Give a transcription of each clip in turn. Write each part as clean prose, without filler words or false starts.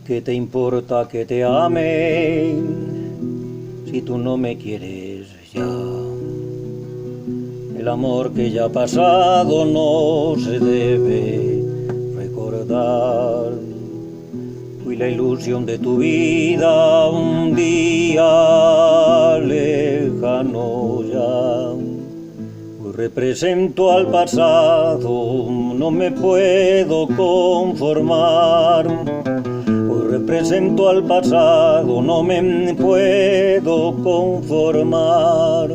¿Qué te importa que te ame si tú no me quieres ya? El amor que ya ha pasado no se debe recordar. Fui la ilusión de tu vida un día lejano ya. Hoy represento al pasado, no me puedo conformar. Hoy represento al pasado, no me puedo conformar.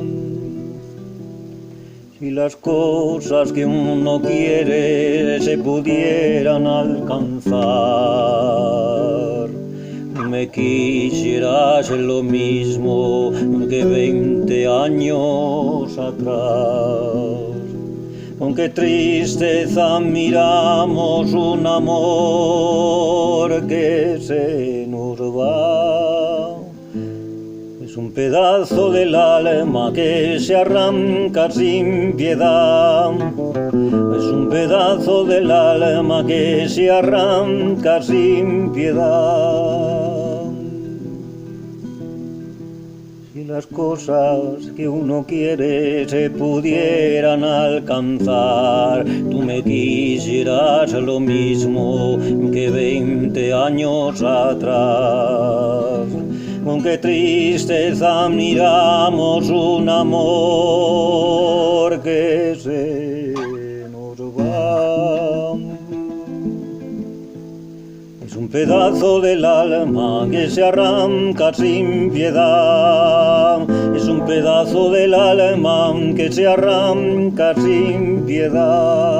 Si las cosas que uno quiere se pudieran alcanzar, me quisieras lo mismo que 20 años atrás. Con qué tristeza miramos un amor que se nos va. Es un pedazo del alma que se arranca sin piedad. Es un pedazo del alma que se arranca sin piedad. Si las cosas que uno quiere se pudieran alcanzar, tú me quisieras lo mismo que 20 años atrás. Con qué tristeza miramos un amor que se nos va. Es un pedazo del alma que se arranca sin piedad. Es un pedazo del alma que se arranca sin piedad.